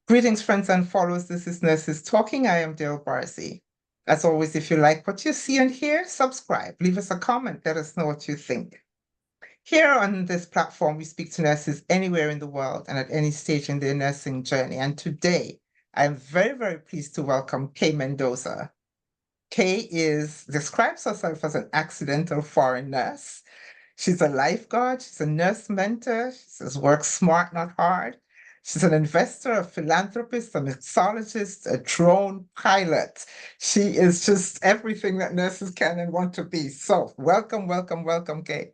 Greetings, friends and followers. This is Nurses Talking. I am Dale Barzi. As always, if you like what you see and hear, subscribe, leave us a comment, let us know what you think. Here on this platform, we speak to nurses anywhere in the world and at any stage in their nursing journey. And today, I'm very, very pleased to welcome Kaye Mendoza. Kaye describes herself as an accidental foreign nurse. She's a lifeguard, she's a nurse mentor, she says work smart, not hard. She's an investor, a philanthropist, a mixologist, a drone pilot. She is just everything that nurses can and want to be. So welcome, welcome, welcome, Kaye.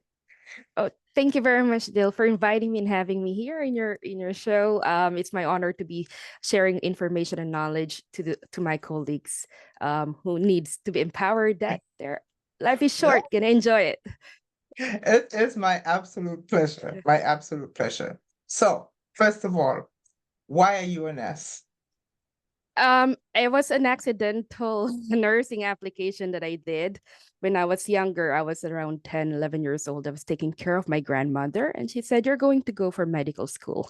Oh, thank you very much, Dil, for inviting me and having me here in your show. It's my honor to be sharing information and knowledge to my colleagues who needs to be empowered that their life is short, can enjoy it. It is my absolute pleasure. My absolute pleasure. So, first of all, why are you a nurse? It was an accidental nursing application that I did when I was younger. I was around 10, 11 years old. I was taking care of my grandmother, and she said, "You're going to go for medical school."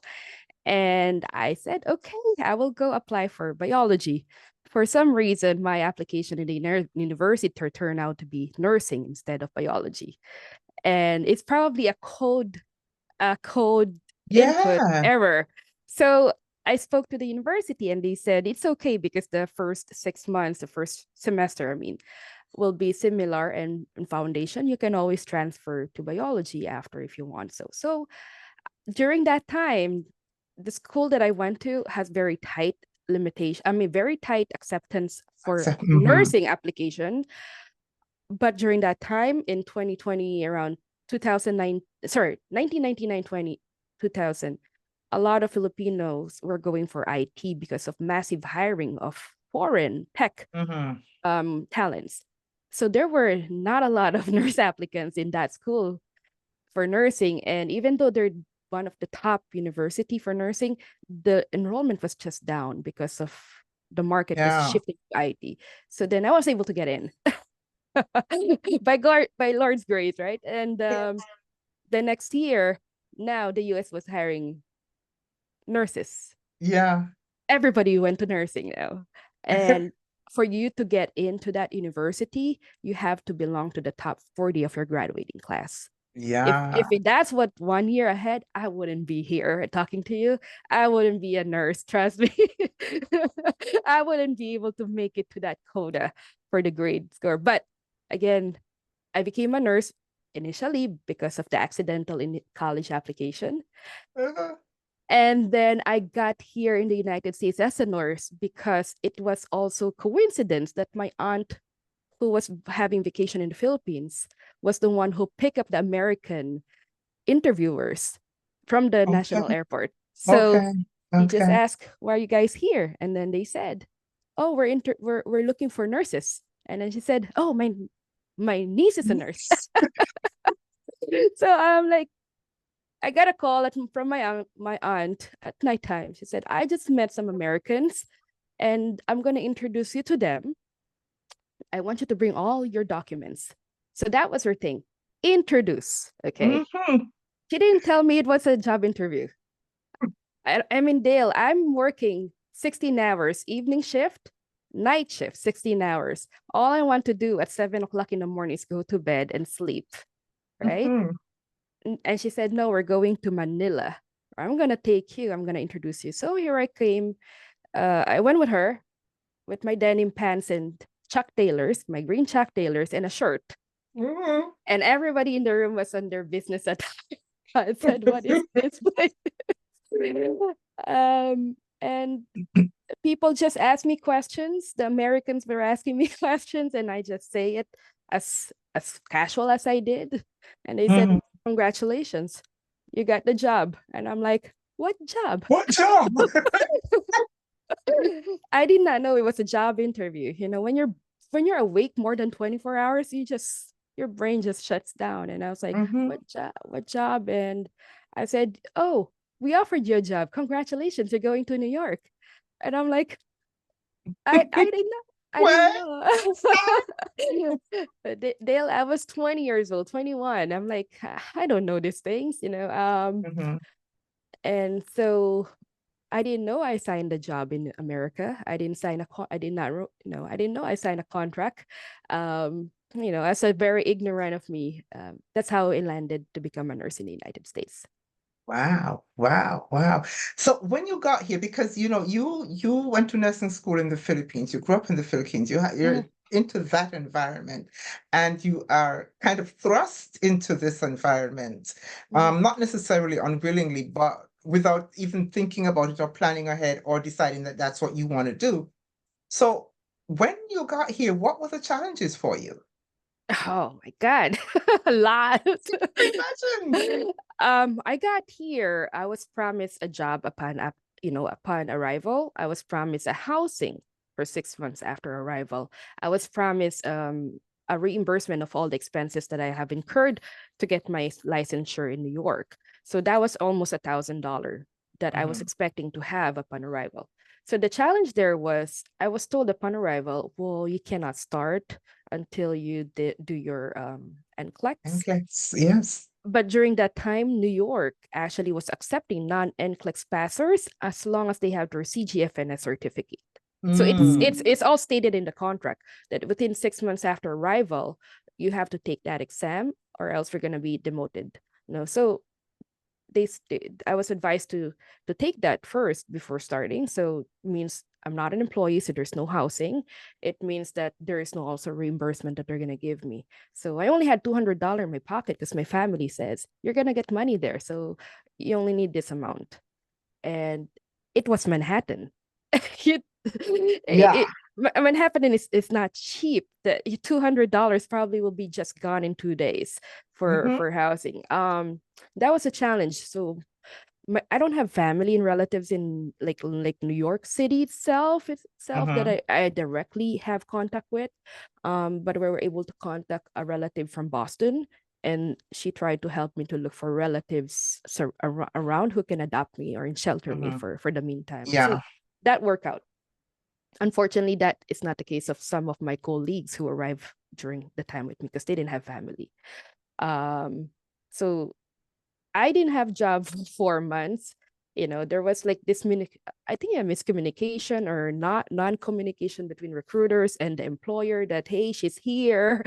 And I said, "Okay, I will go apply for biology." For some reason, my application in the university turned out to be nursing instead of biology. And it's probably a code input Yeah. error. So I spoke to the university and they said it's okay because the first 6 months, the first semester, I mean, will be similar and in foundation. You can always transfer to biology after if you want so. So during that time, the school that I went to has very tight limitation. I mean, very tight acceptance for Mhm. nursing application. But during that time in 2020, around 2009, sorry, 1999, 2000, a lot of Filipinos were going for IT because of massive hiring of foreign tech Mhm. talents. So there were not a lot of nurse applicants in that school for nursing. And even though they're one of the top university for nursing, the enrollment was just down because of the market was Yeah. shifting to IT. So then I was able to get in by Lord's grace, right? And the next year, now the US was hiring nurses. Yeah. Everybody went to nursing now. And for you to get into that university, you have to belong to the top 40 of your graduating class. Yeah. If that's what 1 year ahead, I wouldn't be here talking to you. I wouldn't be a nurse, trust me. I wouldn't be able to make it to that quota for the grade score. But again, I became a nurse initially because of the accidental in college application. Uh, And then I got here in the United States as a nurse because it was also coincidence that my aunt, who was having vacation in the Philippines, was the one who picked up the American interviewers from the Okay. national airport. So Okay. he just Okay. asked, "Why are you guys here?" And then they said, "Oh, we're looking for nurses." And then she said, "Oh, my niece is a nurse." So I'm like, I got a call from my aunt at nighttime. She said, "I just met some Americans and I'm going to introduce you to them. I want you to bring all your documents." So that was her thing. Introduce. Okay. Mhm. She didn't tell me it was a job interview. I'm in Dale. I'm working 16 hours, evening shift, night shift, 16 hours. All I want to do at 7 o'clock in the morning is go to bed and sleep. Right. Mhm. And she said, "No, we're going to Manila. I'm going to take you. I'm going to introduce you." So here I came. I went with her with my denim pants and Chuck Taylors, my green Chuck Taylors, and a shirt. Mhm. And everybody in the room was on their business attire. I said, "What is this place?" And people just ask me questions. The Americans were asking me questions, and I just say it as casual as I did. And they said, Mhm. "Congratulations, you got the job." And I'm like, "What job?" What job? I did not know it was a job interview. You know, when you're awake more than 24 hours, your brain just shuts down. And I was like, Mhm. "What job? What job?" And I said, "Oh, we offered you a job. Congratulations, you're going to New York." And I'm like, I didn't know. I didn't What? know. Dale, I was 20 years old, 21. I'm like, I don't know these things. Mhm. And so I didn't know I signed a job in America. I didn't sign I did not, I didn't know I signed a contract. As a very ignorant of me, that's how I landed to become a nurse in the United States. Wow, wow, wow. So when you got here, because you went to nursing school in the Philippines, you grew up in the Philippines, you're Mhm. into that environment, and you are kind of thrust into this environment, Mhm. not necessarily unwillingly, but without even thinking about it or planning ahead or deciding that that's what you want to do. So when you got here, what were the challenges for you? Oh my God, a lot. Imagine. I got here. I was promised a job upon arrival. I was promised a housing for 6 months after arrival. I was promised a reimbursement of all the expenses that I have incurred to get my licensure in New York. So that was almost $1,000 that I was Mhm. expecting to have upon arrival. So the challenge there was I was told upon arrival, well, you cannot start until you do your NCLEX. NCLEX, yes. But during that time, New York actually was accepting non-NCLEX passers as long as they have their CGFNS certificate. So it's all stated in the contract that within 6 months after arrival, you have to take that exam or else you're going to be demoted. So I was advised to take that first before starting. So it means I'm not an employee, so there's no housing. It means that there is no also reimbursement that they're gonna give me. So I only had $200 in my pocket because my family says you're gonna get money there, so you only need this amount. And it was Manhattan. it, Yeah. Manhattan is not cheap. The $200 probably will be just gone in 2 days for Mhm. for housing. That was a challenge. So I don't have family and relatives in like New York City itself that Mhm. I directly have contact with. But we were able to contact a relative from Boston, and she tried to help me to look for relatives around who can adopt me or shelter me Mhm. for the meantime. So Yeah. that worked out. Unfortunately, that is not the case of some of my colleagues who arrived during the time with me because they didn't have family. So I didn't have job for 4 months. There was like I think a miscommunication or not non-communication between recruiters and the employer that hey, she's here.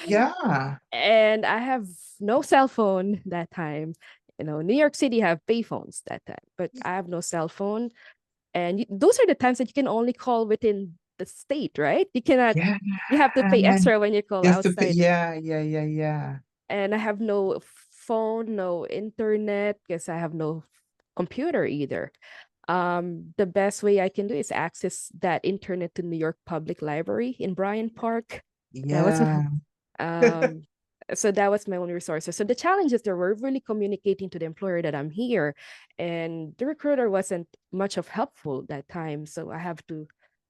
Yeah. And I have no cell phone that time. New York City have payphones that time, but I have no cell phone. And those are the times that you can only call within the state, right? Yeah. You have to pay extra when you call Just to put, outside. yeah, yeah, yeah, yeah. And I have no phone, no internet, because I have no computer either. The best way I can do is access that internet to New York Public Library in Bryant Park. That was Yeah. um so that was my only resources. So the challenges there were really communicating to the employer that I'm here, and the recruiter wasn't much of helpful that time. So I have to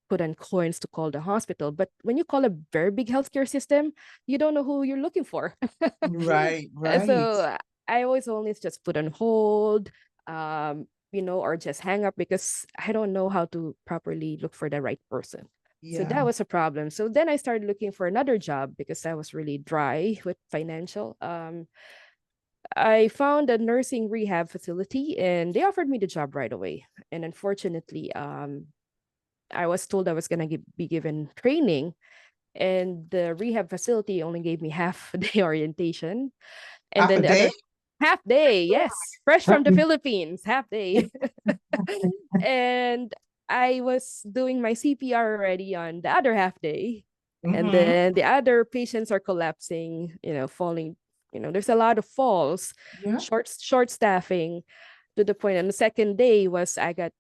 put on coins to call the hospital. But when you call a very big healthcare system, you don't know who you're looking for. Right, right. So I always only just put on hold, or just hang up because I don't know how to properly look for the right person. So that Yeah. was a problem. So then I started looking for another job because I was really dry with financial. I found a nursing rehab facility and they offered me the job right away. And unfortunately, I was told I was going to be given training, and the rehab facility only gave me half a day orientation. And Half then a the day? other half day, yes, fresh from the Philippines, half day. And I was doing my CPR already on the other half day. And Mm-hmm. then the other patients are collapsing, falling. There's a lot of falls, Yeah. short staffing to the point. And the second day was I got,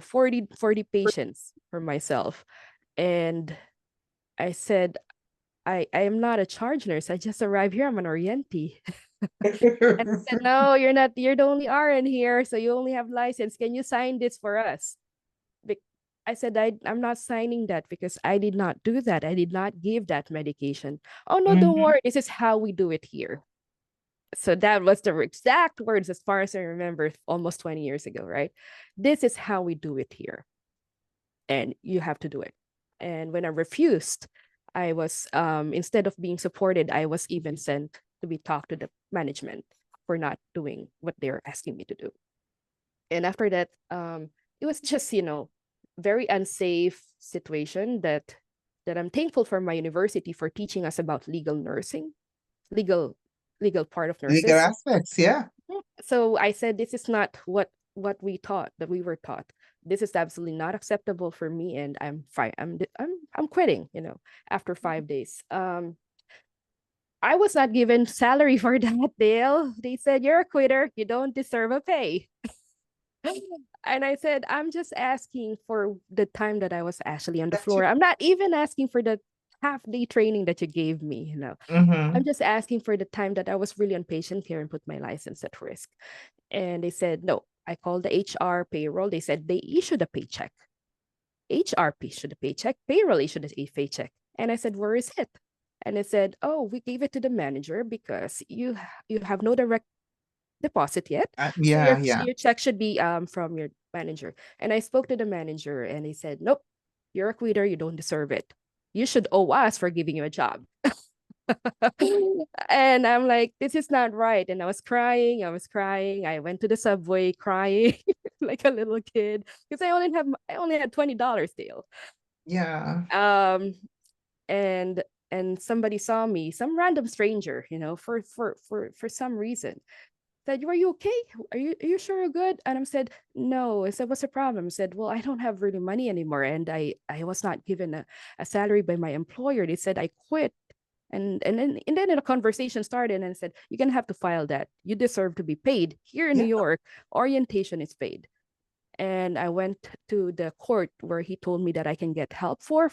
40 patients for myself. And I said, I am not a charge nurse. I just arrived here. I'm an orientee. And I said, no, you're not. You're the only RN here, so you only have license. Can you sign this for us? I said, I'm not signing that because I did not do that. I did not give that medication. Oh, no, don't Mhm. worry. This is how we do it here. So that was the exact words, as far as I remember, almost 20 years ago, right? This is how we do it here. And you have to do it. And when I refused, I was, instead of being supported, I was even sent to be talked to the management for not doing what they're asking me to do. And after that, it was just, very unsafe situation that I'm thankful for my university for teaching us about legal nursing, legal legal part of Legal nurses. aspects, yeah. So I said, this is not what we were taught. This is absolutely not acceptable for me, and I'm fine. I'm quitting, after 5 days. I was not given salary for that, Dale. They said, you're a quitter, you don't deserve a pay. And I said, I'm just asking for the time that I was actually on the That you, floor. I'm not even asking for the half-day training that you gave me. I'm mm-hmm. just asking for the time that I was really on patient care and put my license at risk. And they said, no. I called the HR payroll. They said they issued a paycheck. HR issued a paycheck. Payroll issued a paycheck. And I said, where is it? And they said, oh, we gave it to the manager because you have no direct deposit yet. So Yeah, yeah. your check should be from your manager. And I spoke to the manager and he said, nope, you're a quitter. You don't deserve it. You should owe us for giving you a job. And I'm like, this is not right. And I was crying. I went to the subway crying like a little kid because I only had $20 still. Yeah. Um, and somebody saw me, some random stranger, for some reason. Said, are you okay? Are you sure you're good? And I said, no. I said, what's the problem? I said, well, I don't have really money anymore. And I was not given a salary by my employer. They said I quit. And then a conversation started and I said, you're gonna have to file that. You deserve to be paid. Here in New Yeah. York, orientation is paid. And I went to the court where he told me that I can get help for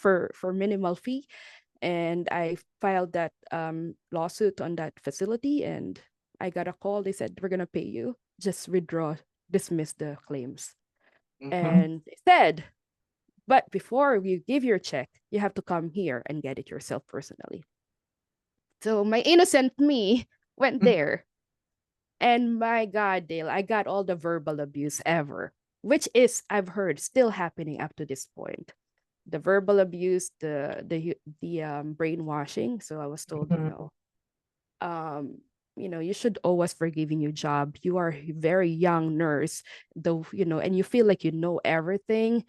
minimal fee. And I filed that lawsuit on that facility, and I got a call. They said, we're gonna pay you. Just withdraw, dismiss the claims. Mm-hmm. And they said, but before you give your check, you have to come here and get it yourself personally. So my innocent me went there. And my God, Dale, I got all the verbal abuse ever, which is, I've heard, still happening up to this point. The verbal abuse, the brainwashing. So I was told, Mm-hmm. you should owe us for giving you a job. You are a very young nurse, though, and you feel like you know everything.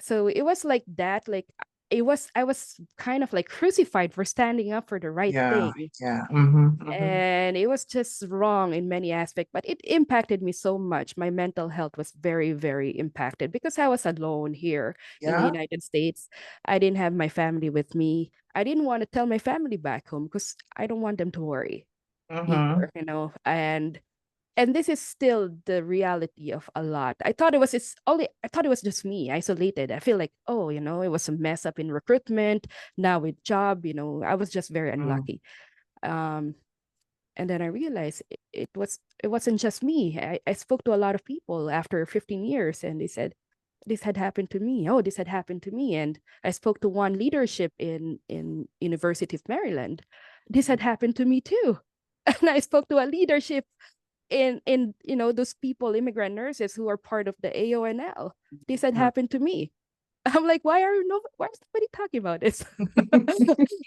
So it was like that. Like I was kind of like crucified for standing up for the right Yeah, thing. yeah. Mm-hmm. Mm-hmm. And it was just wrong in many aspects, but it impacted me so much. My mental health was very, very impacted because I was alone here in the Yeah. United States. I didn't have my family with me. I didn't want to tell my family back home because I don't want them to worry Mm-hmm. either, and this is still the reality of a lot. I thought it was just me, isolated. I feel like, oh, it was a mess up in recruitment, now with job, I was just very Mm-hmm. unlucky. Um, and then I realized it wasn't just me. I spoke to a lot of people after 15 years, and they said this had happened to me. Oh, this had happened to me. And I spoke to one leadership in University of Maryland. This had happened to me too. And I spoke to a leadership in those people, immigrant nurses who are part of the AONL. This had happened to me. I'm like, why is nobody talking about this?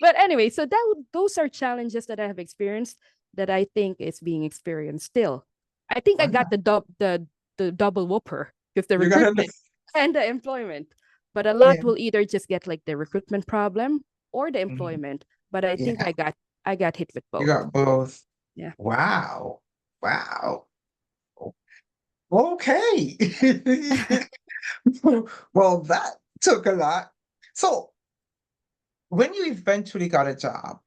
But anyway, so those are challenges that I have experienced that I think is being experienced still. I think I got Wow. the double whooper with the You got to, recruitment and the employment. But a yeah. lot will either just get like the recruitment problem or the Mhm. employment. But I think Yeah. I got hit with You both. got both. Yeah. Wow. Wow. Okay. Well, that took a lot. So when you eventually got a job,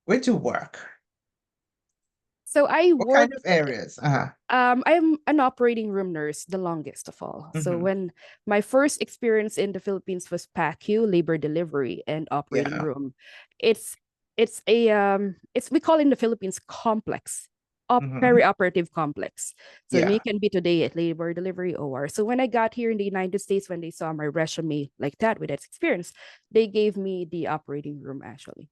where'd you work? So I What kind worked. of areas? Uh-huh. I'm an operating room nurse, the longest of all. So Hmm. when my first experience in the Philippines was PACU, labor delivery, and operating Yeah. room. It's it's we call in the Philippines complex, Hmm. perioperative complex. So you Yeah. can be today at labor delivery OR. So when I got here in the United States, when they saw my resume like that with that experience, they gave me the operating room actually.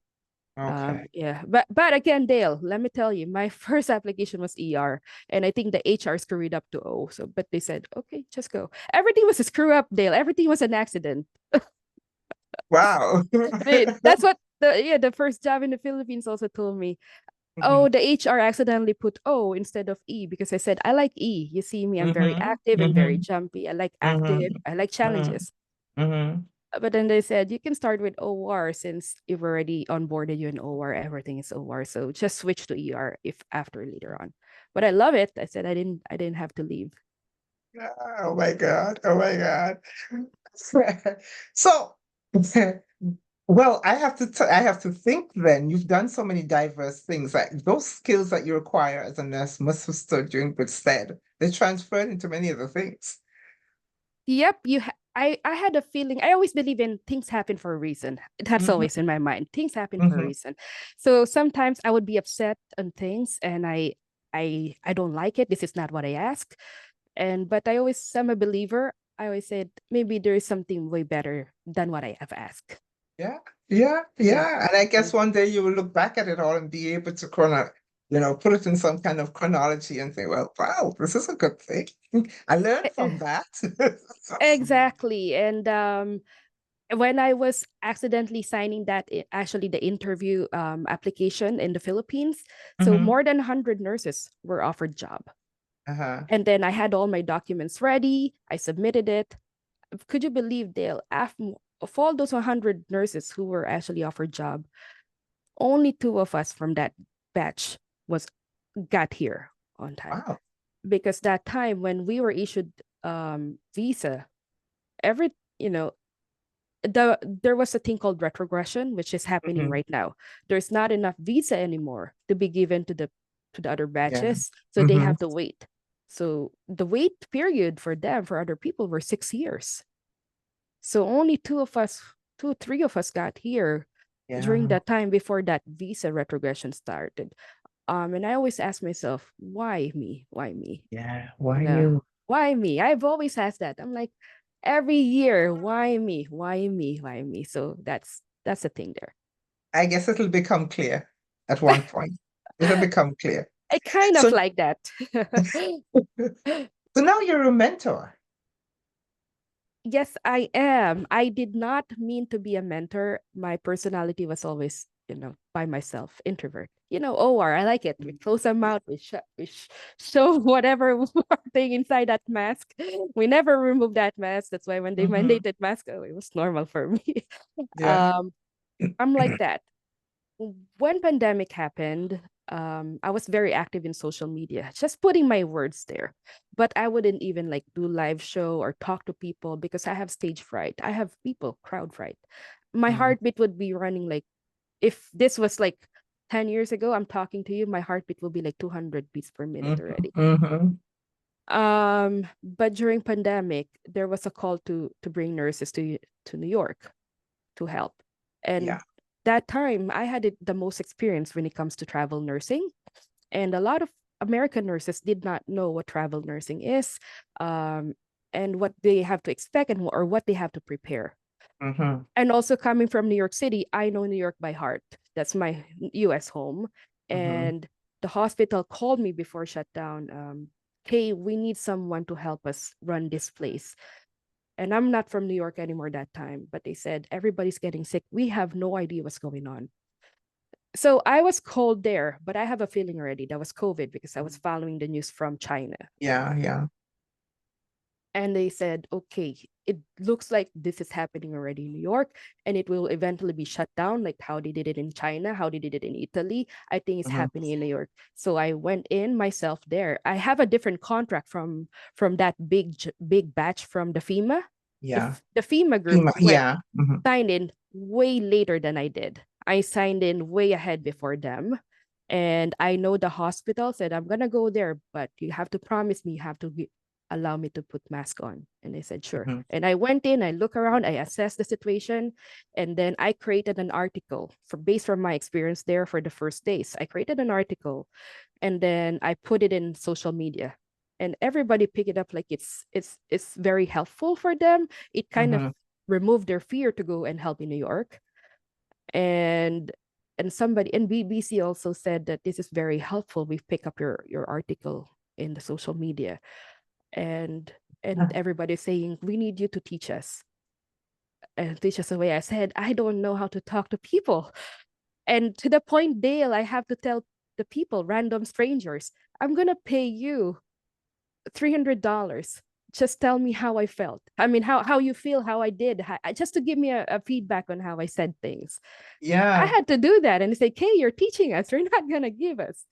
Okay. Yeah, but again, Dale, let me tell you, my first application was ER, and I think the HR screwed up to O. So, but they said, okay, just go. Everything was a screw up, Dale. Everything was an accident. Wow. That's what the first job in the Philippines also told me. Oh, the HR accidentally put O instead of E because I said, I like E. You see me, I'm very Mhm, active and very mhm, jumpy. I like active. mhm, I like mhm, challenges. mhm. But then they said, you can start with OR since you've already onboarded you in OR. Everything is OR. So just switch to ER if after later on. But I love it. I said I didn't have to leave. Oh my God. Oh my God. So, well, I have to think then. You've done so many diverse things. Like those skills that you require as a nurse must have stood you in good stead. They transferred into many other things. Yep, I had a feeling. I always believe in things happen for a reason. That's Mhm, always in my mind. Things happen for a mhm, reason. So sometimes I would be upset on things and I don't like it. This is not what I asked. And but I'm a believer. I always said maybe there is something way better than what I have asked. yeah, yeah, Yeah. yeah. And I Yeah. guess one day you will look back at it all and be able to put it in some kind of chronology and say, well, wow, this is a good thing. I learned from that. Exactly. And when I was accidentally signing actually the interview application in the Philippines, so Mhm. more than 100 nurses were offered job. Uh-huh. And then I had all my documents ready. I submitted it. Could you believe, Dale, of all those 100 nurses who were actually offered job, only two of us from that batch was got here on time. Wow. Because that time when we were issued visa, every you know there was a thing called retrogression, which is happening Mhm. right now. There's not enough visa anymore to be given to the other Yeah. batches, so they Mhm. have to wait. So the wait period for them, for other people, were 6 years. So only three of us got here during Yeah. that time before that visa retrogression started. And I always ask myself, why me? Why me? Yeah. Why No, you? why me? I've always asked that. I'm like, every year, why me? Why me? Why me? So that's the thing there. I guess it'll become clear at one point. It'll become clear. I kind of So, like that. so now you're a mentor. Yes, I am. I did not mean to be a mentor. My personality was always, by myself, introvert. OR, I like it. We close our mouth, show whatever thing inside that mask. We never remove that mask. That's why when they Mhm. mandated mask, oh, it was normal for me. Yeah. um, I'm like that. When pandemic happened, I was very active in social media, just putting my words there. But I wouldn't even like do live show or talk to people because I have stage fright. I have crowd fright. My Mm. heartbeat would be running like, if this was like 10 years ago, I'm talking to you, my heartbeat will be like 200 beats per minute Mhm. already. Mhm. But during pandemic, there was a call to bring nurses to New York to help. Yeah. And that time I had the most experience when it comes to travel nursing. And a lot of American nurses did not know what travel nursing is, um, and what they have to expect or what they have to prepare. Mhm. And also coming from New York City, I know New York by heart. That's my US home. Mhm. And the hospital called me before shutdown. Hey, we need someone to help us run this place. And I'm not from New York anymore that time, but they said everybody's getting sick. We have no idea what's going on. So I was called there, but I have a feeling already that was COVID because I was following the news from China. Yeah. Yeah. And they said, okay, it looks like this is happening already in New York and it will eventually be shut down, like how they did it in China, how they did it in Italy. I think it's Mhm. happening in New York. So I went in myself there. I have a different contract from that big batch from the FEMA. Yeah. The FEMA group Yeah. Mhm. signed in way later than I did. I signed in way ahead before them. And I know the hospital said, I'm going to go there, but you have to promise me you have to allow me to put mask on. And I said, sure. Mhm. And I went in, I look around, I assessed the situation. And then I created an article based from my experience there for the first days. I created an article and then I put it in social media. And everybody picked it up like it's very helpful for them. It kind of Mhm. removed their fear to go and help in New York. And somebody in BBC also said that this is very helpful. We pick up your article in the social media, and everybody's saying we need you to teach us and teach us the way. I said I don't know how to talk to people, and to the point, Dale, I have to tell the people, random strangers. I'm gonna pay you $300. Just tell me how I felt. I mean, how you feel, how I did, just to give me a feedback on how I said things. I Yeah. had to do that and say, "Kay, you're teaching us. You're not gonna give us.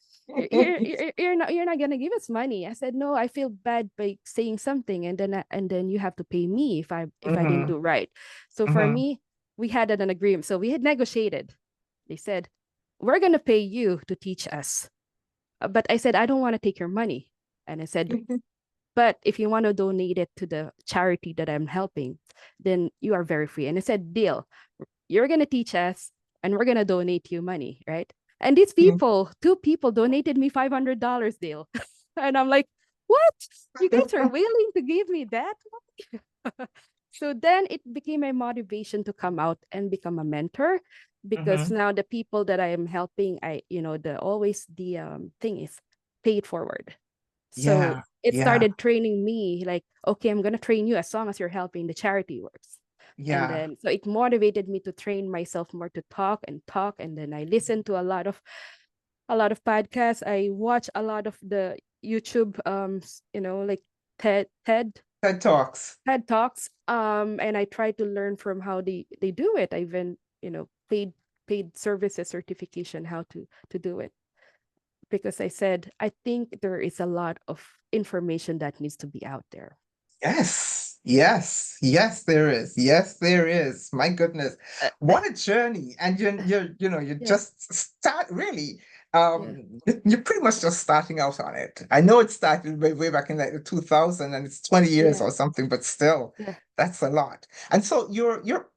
You're not gonna give us money." I said, "No, I feel bad by saying something, and then you have to pay me if I didn't Mm-hmm. do right." So for Mm-hmm. me, we had an agreement. So we had negotiated. They said, "We're gonna pay you to teach us," but I said, "I don't want to take your money," and I said, "But if you want to donate it to the charity that I'm helping, then you are very free." And I said, "Deal. You're going to teach us and we're going to donate you money," right? And these people, two people donated me $500, deal. And I'm like, "What? You guys are willing to give me that?" So then it became a motivation to come out and become a mentor, because Mm-hmm. now the people that I am helping, the thing is pay it forward. So Yeah. it Yeah. started training me like, okay, I'm gonna train you as long as you're helping the charity works. And Yeah. then so it motivated me to train myself more to talk and talk. And then I listened to a lot of podcasts. I watch a lot of the YouTube like TED TED TED Talks. TED Talks. And I try to learn from how they do it. I even, paid services certification how to do it, because I said, I think there is a lot of information that needs to be out there. Yes, yes, yes, there is. Yes, there is. My goodness, Uh, what a journey! And you yeah, just start really. yeah, You're pretty much just starting out on it. I know it started way back in like the 2000, and it's 20 years yeah, or something, but still, yeah. that's a lot. And so you're you're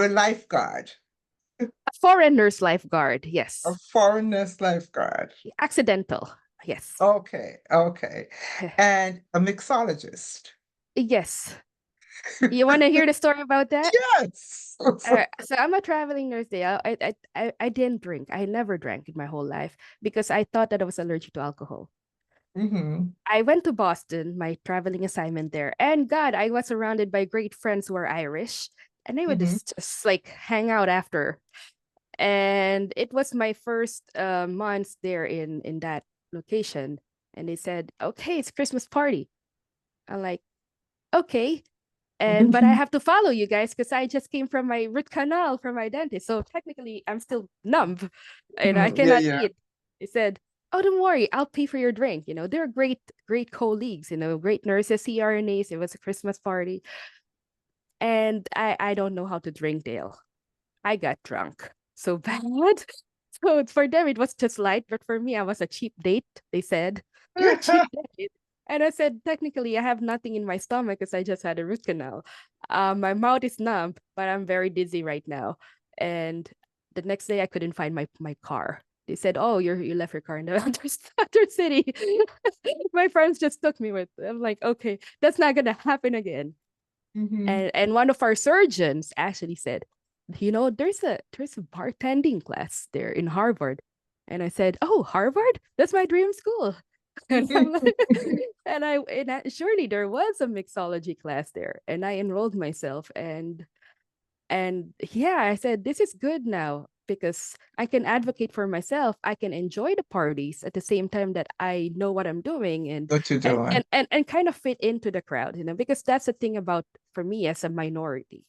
a lifeguard, A foreigner's lifeguard, a yes. foreigners lifeguard. Accidental, yes. Okay, okay, and a mixologist. Yes. You want to hear the story about that? Yes. All right. So I'm a traveling nurse there. I didn't drink. I never drank in my whole life because I thought that I was allergic to alcohol. Mm-hmm. I went to Boston, my traveling assignment there, and God, I was surrounded by great friends who are Irish, and they would Mm-hmm. just like hang out after. And it was my first months there in that location, and they said, "Okay, it's Christmas party." I'm like, "Okay." And but I have to follow you guys because I just came from my root canal from my dentist, so technically I'm still numb and I Yeah, cannot yeah. eat. They said, "Oh, don't worry, I'll pay for your drink." They're great colleagues, great nurses, CRNAs. It was a Christmas party, and I don't know how to drink, Dale. I got drunk so bad. So for them it was just light, but for me I was a cheap date. They said, "You're a cheap date." And I said, technically I have nothing in my stomach because I just had a root canal. My mouth is numb, but I'm very dizzy right now. And the next day I couldn't find my car. They said, "Oh, you left your car in the other city." My friends just took me with. I'm like, okay, that's not gonna happen again. Mhm. And one of our surgeons actually said, there's a bartending class there in Harvard. And I said, "Oh, Harvard? That's my dream school." And I'm like, surely there was a mixology class there, and I enrolled myself. And yeah, I said, "This is good now because I can advocate for myself. I can enjoy the parties at the same time that I know what I'm doing, and What you and doing? and and, and kind of fit into the crowd, because that's the thing about for me as a minority.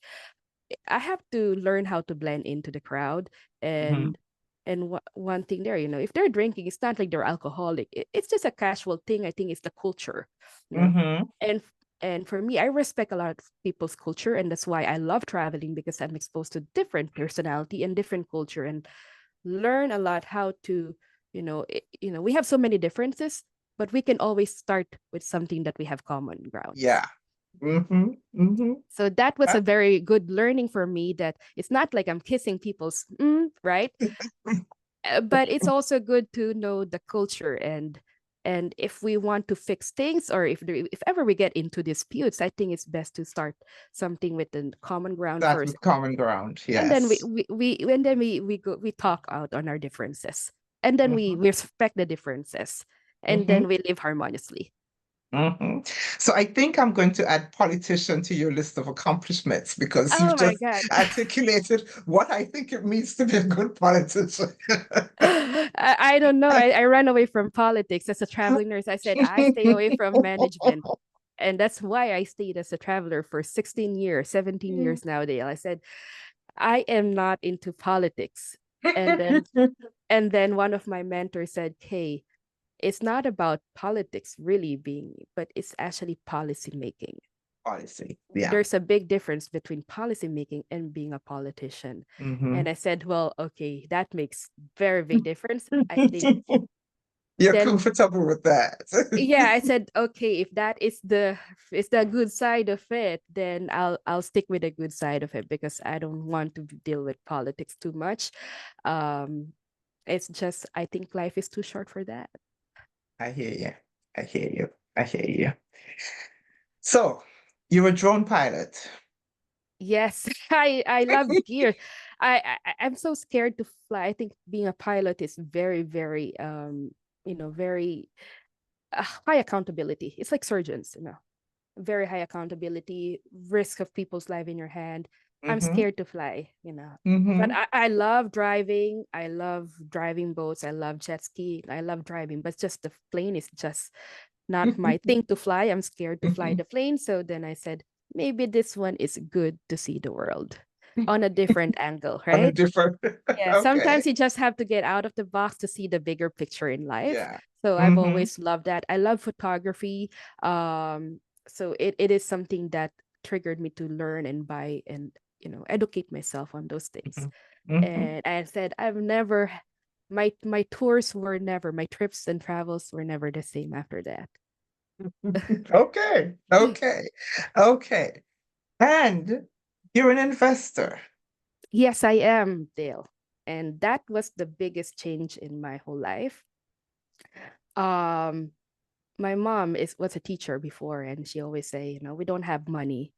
I have to learn how to blend into the crowd. Hmm. And one thing there, if they're drinking, it's not like they're alcoholic. It's just a casual thing. I think it's the culture, you know. Hmm. And and for me, I respect a lot of people's culture, and that's why I love traveling, because I'm exposed to different personality and different culture, and learn a lot how to, we have so many differences, but we can always start with something that we have common grounds. Yeah. Hmm. Hmm. So that was a very good learning for me, that it's not like I'm kissing people's right. But it's also good to know the culture, and if we want to fix things, or if ever we get into disputes, I think it's best to start something with the common ground That first, with common ground. and then we Yes. we, we and then we talk out on our differences, and then we Hmm. respect the differences, and Hmm. then we live harmoniously. So I think I'm going to add politician to your list of accomplishments because Oh you've my just God. articulated what I think it means to be a good politician. I don't know. I ran away from politics as a traveling nurse. I said I stay away from management. And that's why I stayed as a traveler for 16 years, 17 years now, Dale. I said, I am not into politics. And then one of my mentors said, Hey, it's not about politics really being, but it's actually policy making. Policy, yeah. There's a big difference between policy making and being a politician. And I said, well, okay, that makes very big difference. I think You're then comfortable with that. yeah, I said, okay, if that is the good side of it, then I'll stick with the good side of it because I don't want to deal with politics too much. Um, it's just I think life is too short for that. I hear you. I hear you. I hear you. So, you're a drone pilot. Yes, I love gear. I'm so scared to fly. I think being a pilot is very very very high accountability. It's like surgeons, very high accountability, risk of people's life in your hand. I'm Mm-hmm. scared to fly. But Mm-hmm. I love driving. I love driving boats. I love jet ski. I love driving, but just the plane is just not my thing to fly. I'm scared to fly the plane. So then I said, maybe this one is good to see the world on a different angle, On a right? different. Yeah, Okay. sometimes you just have to get out of the box to see the bigger picture in life. Yeah. So I've Mm-hmm. always loved that. I love photography. So it is something that triggered me to learn and buy and educate myself on those things. Mm-hmm. And I said I've never my tours were never my trips and travels were never the same after that. Okay. Okay. Okay. And you're an investor. Yes, I am, Dale. And that was the biggest change in my whole life. Um, my mom was a teacher before, and she always say, we don't have money,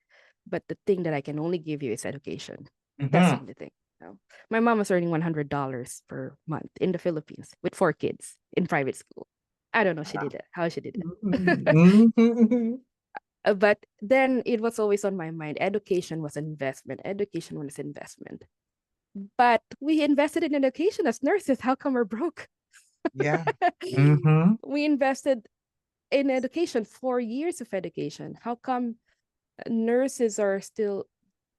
but the thing that I can only give you is education. That's the Mm-hmm. only thing. My mom was earning $100 per month in the Philippines with 4 kids in private school. I don't know she did it, how she did it. Mm-hmm. But then it was always on my mind. Education was an investment. Education was an investment. But we invested in education as nurses. How come we're broke? Yeah. Mm-hmm. We invested in education, 4 years of education. How come nurses are still,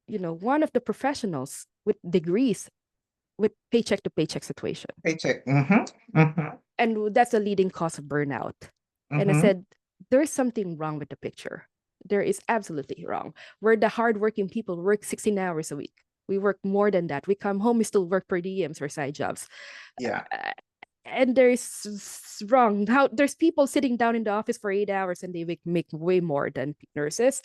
one of the professionals with degrees with paycheck to paycheck situation? Paycheck. Mm-hmm. Mm-hmm. And that's the leading cause of burnout. And I Mm-hmm. said, there's something wrong with the picture. There is absolutely wrong. We're the hardworking people, work 16 hours a week. We work more than that. We come home, we still work per diems or side jobs. Yeah. Uh, and there's wrong. How there's people sitting down in the office for 8 hours and they make way more than nurses,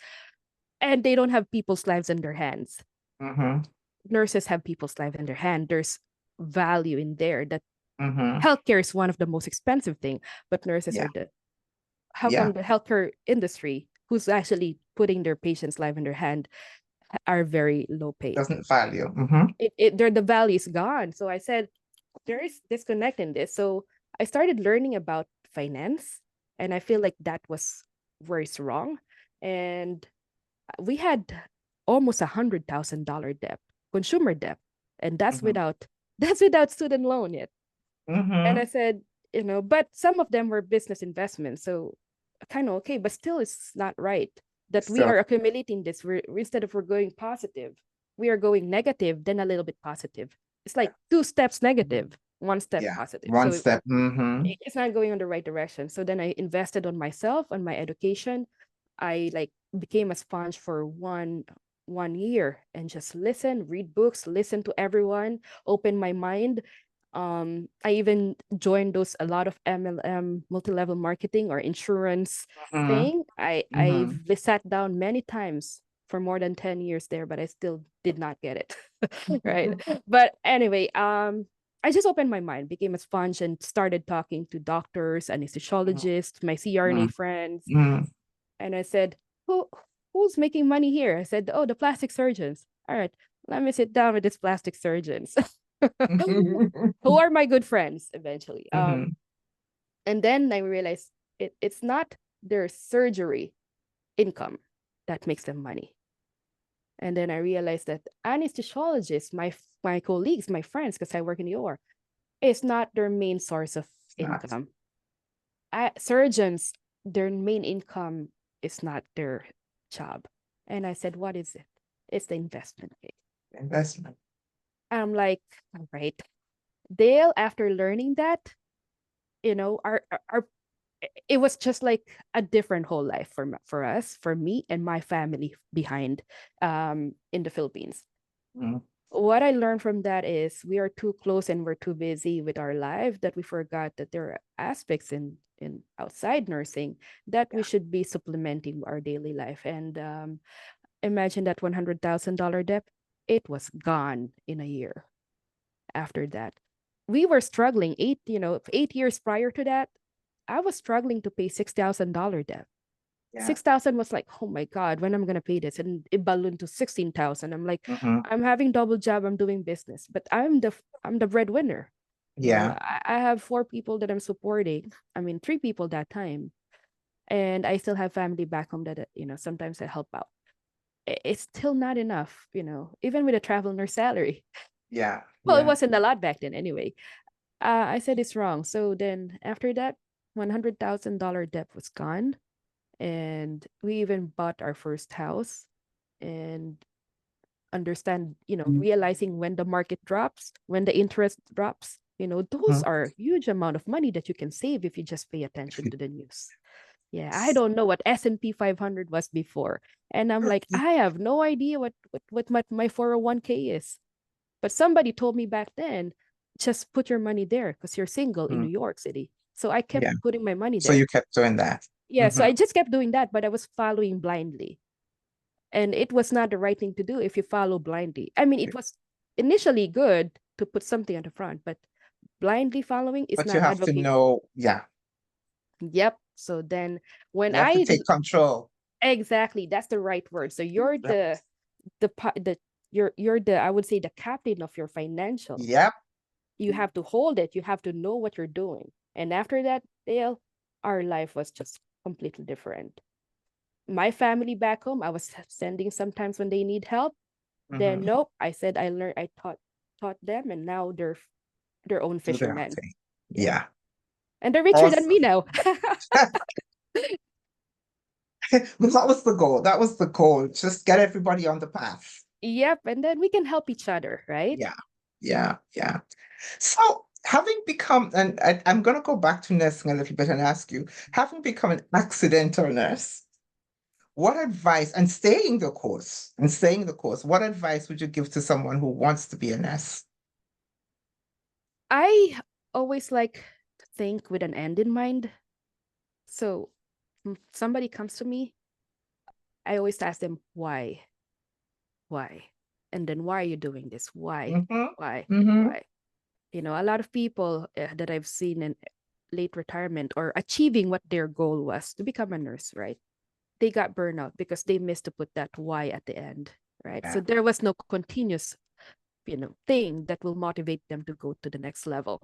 and they don't have people's lives in their hands. Mm-hmm. Nurses have people's lives in their hand. There's value in there that Mm-hmm. healthcare is one of the most expensive thing, but nurses Yeah. are the how Yeah. come the healthcare industry who's actually putting their patients' life in their hand are very low paid. Doesn't value. Mm-hmm. The value is gone. So I said there is disconnect in this. So I started learning about finance, and I feel like that was where it's wrong. And we had almost $100,000 debt, consumer debt, and that's Mm-hmm. without that's without student loan yet. And I Mm-hmm. said, but some of them were business investments, so kind of okay, but still, it's not right that we So, are accumulating this. Instead of we're going positive, we are going negative, then a little bit positive. It's like 2 steps negative, 1 step yeah. positive. One So step. Mm-hmm. it's not going on the right direction. So then I invested on myself, on my education. I like became a sponge for one year and just listen, read books, listen to everyone, open my mind. I even joined those a lot of MLM, multi-level marketing or insurance Mm-hmm. thing. I've Mm-hmm. sat down many times for more than 10 years there, but I still did not get it. Right. But anyway, I just opened my mind, became a sponge, and started talking to doctors, anesthesiologists, my CRNA friends. Mm-hmm. And I said, who's making money here? I said, oh, the plastic surgeons. All right, let me sit down with these plastic surgeons. Who are my good friends eventually. Mm-hmm. And then I realized it's not their surgery income that makes them money. And then I realized that anesthesiologists, my colleagues, my friends, because I work in the OR, is not their main source of Not income. Surgeons, their main income is not their job. And I said, what is it? It's the investment. investment. I'm like, all right. Dale, after learning that, our it was just like a different whole life for us, for me and my family behind in the Philippines. Mm. What I learned from that is we are too close and we're too busy with our life that we forgot that there are aspects in outside nursing that we should be supplementing our daily life. And imagine that $100,000 debt, it was gone in a year. After that, we were struggling 8 years prior to that. I was struggling to pay $6,000 debt. Yeah. 6,000 was like, oh my God, when I'm gonna pay this? And it ballooned to 16,000. I'm like, Mhm. I'm having double job, I'm doing business, but I'm the breadwinner. Yeah. I have 4 people that I'm supporting. I mean, 3 people that time. And I still have family back home that, sometimes I help out. It's still not enough, even with a travel nurse salary. Yeah. Well, it Yeah. wasn't a lot back then anyway. I said it's wrong. So then after that, $100,000 debt was gone. And we even bought our first house and understand, realizing when the market drops, when the interest drops, those Mhm. are huge amount of money that you can save if you just pay attention to the news. Yeah, I don't know what S&P 500 was before. And I'm like, I have no idea what my 401k is. But somebody told me back then, just put your money there because you're single in Mm. New York City. So I kept Yeah. putting my money So there. you kept doing that. Yeah, so Mhm. I just kept doing that, but I was following blindly. And it was not the right thing to do if you follow blindly. I mean, it was initially good to put something at the front, but blindly following is But you not have to advocating. know, yeah, Yep. So then when you have to take control. exactly, that's the right word. So you're That- the you're the, I would say, the captain of your financial. Yep. You have to hold it. You have to know what you're doing. And after that, Dale, our life was just completely different. My family back home, I was sending sometimes when they need help. Then Mhm. nope, I said I taught them, and now they're their own Do their own fishermen. thing. Yeah, Yeah. and they're richer than me Awesome. now. But that was the goal. That was the goal. Just get everybody on the path. Yep, and then we can help each other, right? Yeah. Yeah. Yeah. So having become, and I'm going to go back to nursing a little bit and ask you, having become an accidental nurse, what advice, and staying the course, what advice would you give to someone who wants to be a nurse? I always like to think with an end in mind. So somebody comes to me, I always ask them why, and then why are you doing this? Why, Mm-hmm. why, Mm-hmm. why? A lot of people that I've seen in late retirement or achieving what their goal was to become a nurse, right? They got burnout because they missed to put that why at the end, right? So Yeah. there was no continuous, thing that will motivate them to go to the next level.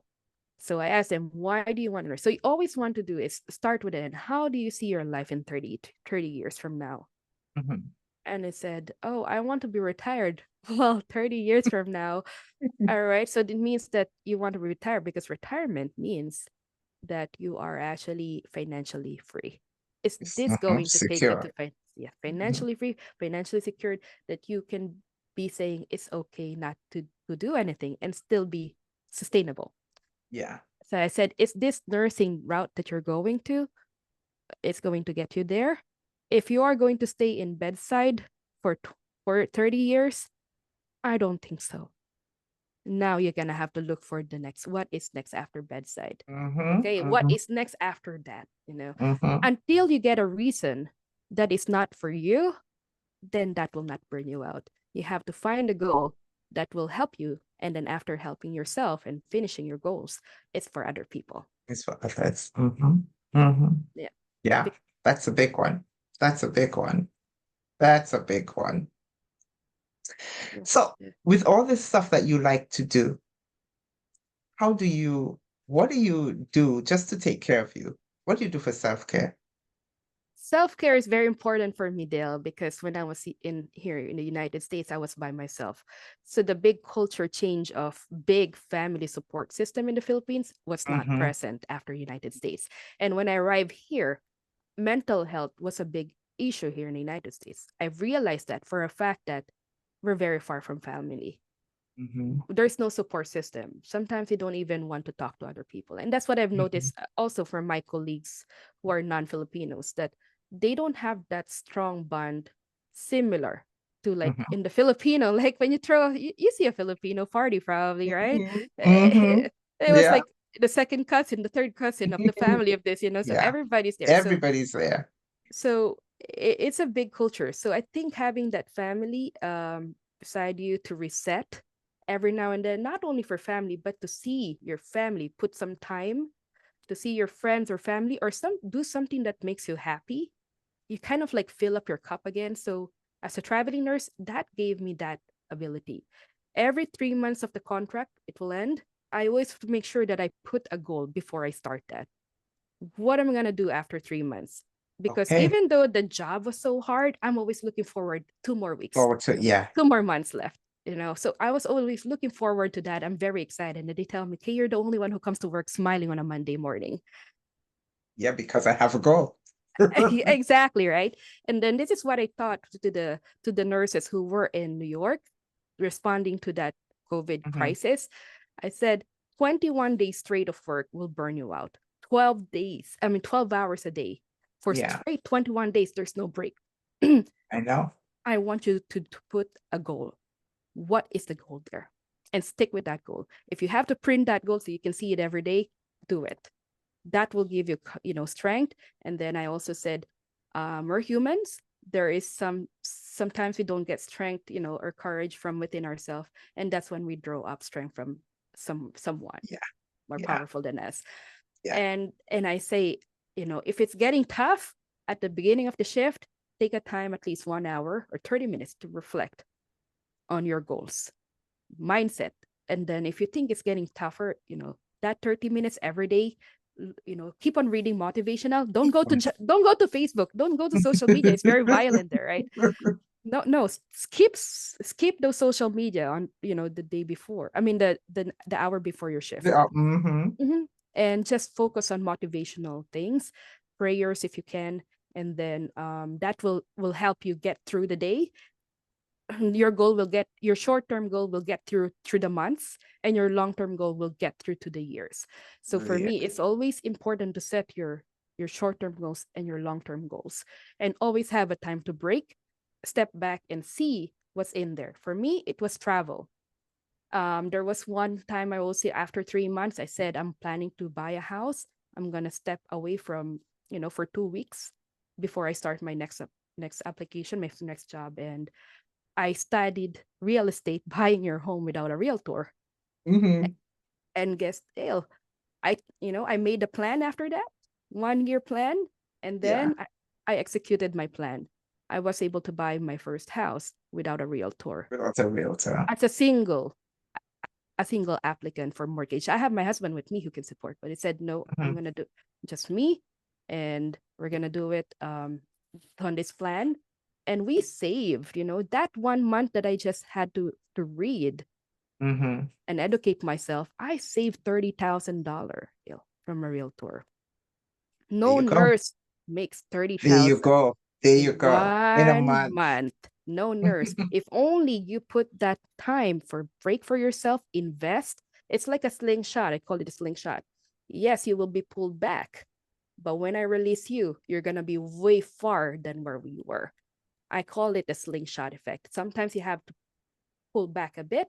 So I asked them, why do you want to nurse? So you always want to do is start with it. And how do you see your life in 30 years from now? Mm-hmm. And I said, oh, I want to be retired. Well, 30 years from now. All right. So it means that you want to retire because retirement means that you are actually financially free. Is this going to take you Secure. to Mhm. financially free, financially secured, that you can be saying it's okay not to do anything and still be sustainable? Yeah. So I said, is this nursing route that you're going to, it's going to get you there? If you are going to stay in bedside for 30 years, I don't think so. Now you're gonna have to look for the next, what is next after bedside. Mm-hmm. Okay, what Mm-hmm. is next after that? Mm-hmm. Until you get a reason that is not for you, then that will not burn you out. You have to find a goal that will help you, and then after helping yourself and finishing your goals, it's for other people. It's what that's. Mm-hmm. Mm-hmm. Yeah. Yeah. That's a big one. That's a big one. That's a big one. Yeah. So Yeah. with all this stuff that you like to do, how do you, what do you do just to take care of you? What do you do for self-care? self-care is very important for me, Dale, because when I was in here in the United States, I was by myself. So the big culture change of big family support system in the Philippines was not Mm-hmm. present after United States. And when I arrived here, mental health was a big issue here in the United States. I've realized that for a fact that we're very far from family. Mm-hmm. There's no support system. Sometimes you don't even want to talk to other people. And that's what I've Mm-hmm. noticed also from my colleagues who are non-Filipinos, that they don't have that strong bond similar to like Mm-hmm. in the Filipino, like when you see a Filipino party probably, right? Mm-hmm. It was Yeah. like the second cousin, the third cousin of the family of this, so Yeah. everybody's there. Everybody's there. So it's a big culture. So I think having that family beside you to reset every now and then, not only for family, but to see your family, put some time to see your friends or family, or do something that makes you happy. You kind of like fill up your cup again. So as a traveling nurse, that gave me that ability. Every 3 months of the contract, it will end. I always make sure that I put a goal before I start that. What am I going to do after 3 months? Because Okay. even though the job was so hard, I'm always looking forward 2 more weeks, Forward to, yeah. 2 more months left. So I was always looking forward to that. I'm very excited. And they tell me, "Hey, you're the only one who comes to work smiling on a Monday morning." Yeah, because I have a goal. Exactly, right? And then this is what I thought to the nurses who were in New York responding to that COVID Mhm. crisis. I said 21 days straight of work will burn you out. 12 days, I mean 12 hours a day. For Yeah, straight 21 days, there's no break. I know. I want you to put a goal. What is the goal there? And stick with that goal. If you have to print that goal so you can see it every day, do it. That will give you strength. And then I also said, we're humans. There is sometimes we don't get strength, or courage from within ourselves, and that's when we draw up strength from someone Yeah, more yeah, powerful than us. yeah. And I say, if it's getting tough at the beginning of the shift, take a time, at least 1 hour or 30 minutes, to reflect on your goals, mindset. And then if you think it's getting tougher, that 30 minutes every day, keep on reading motivational. Don't go to Facebook, don't go to social media. It's very violent there, right? No, skip those social media on the day before, I mean the hour before your shift. Mhm. Mhm. And just focus on motivational things, prayers if you can. And then that will help you get through the day. Your short-term goal will get through the months, and your long-term goal will get through to the years. So for Yeah. me, it's always important to set your short-term goals and your long-term goals, and always have a time to break, step back, and see what's in there. For me, it was travel. There was one time I will say, after 3 months, I said, I'm planning to buy a house. I'm gonna step away from, for 2 weeks before I start my next application, my next job. And I studied real estate, buying your home without a realtor. Mhm. And guess, Dale, I made a plan after that, 1 year plan. And Yeah, then I executed my plan. I was able to buy my first house without a realtor without a realtor. as a single applicant for mortgage. I have my husband with me who can support, but it said, no, I'm Mhm. going to do just me, and we're going to do it on this plan. And we saved, that 1 month that I just had to read Mhm. and educate myself. I saved $30,000 from a realtor. There No you go. nurse makes There you 30,000 go. There you in go. In a 1 month. month. No nurse. If only you put that time for break for yourself, invest. It's like a slingshot. I call it a slingshot. Yes, you will be pulled back, but when I release you, you're gonna be way far than where we were. I call it the slingshot effect. Sometimes you have to pull back a bit,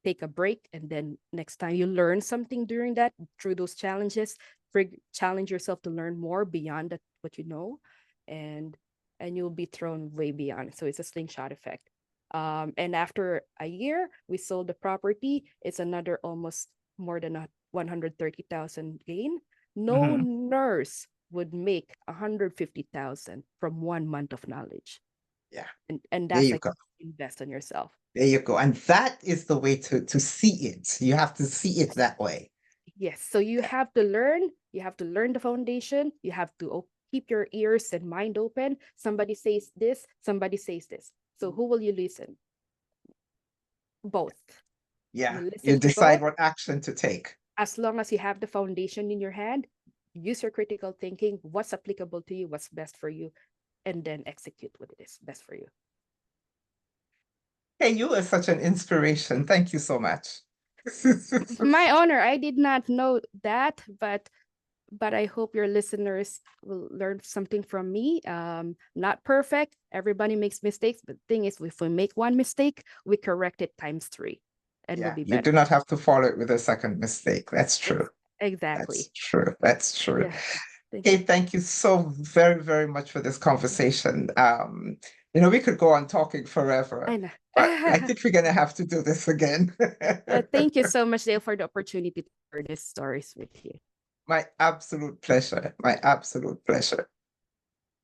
take a break, and then next time you learn something during that, through those challenges, challenge yourself to learn more beyond what you know, and you'll be thrown way beyond. So it's a slingshot effect. And after a year, we sold the property. It's another almost more than a 130,000 gain. No Mhm. nurse would make 150,000 from 1 month of knowledge, Yeah, and there that's you like go. invest in yourself. There you go. And that is the way to see it. You have to see it that way. Yes. So you Yeah. have to learn the foundation. You have to keep your ears and mind open. Somebody says this, somebody says this. So who will you listen? Both. Yeah, You listen you to decide both. what action to take. As long as you have the foundation in your hand, use your critical thinking, what's applicable to you, what's best for you, and then execute what it is best for you. Hey, you are such an inspiration. Thank you so much. My honor. I did not know that, but I hope your listeners will learn something from me. Not perfect. Everybody makes mistakes, but the thing is, if we make one mistake, we correct it times 3, and we'll Yeah, be you better. do not have to follow it with a second mistake. That's true. Exactly. That's true. That's true. Yeah. Hey, thank you so very, very much for this conversation. We could go on talking forever, I know. but I think we're gonna have to do this again. Thank you so much, Dale, for the opportunity to share these stories with you. My absolute pleasure. My absolute pleasure.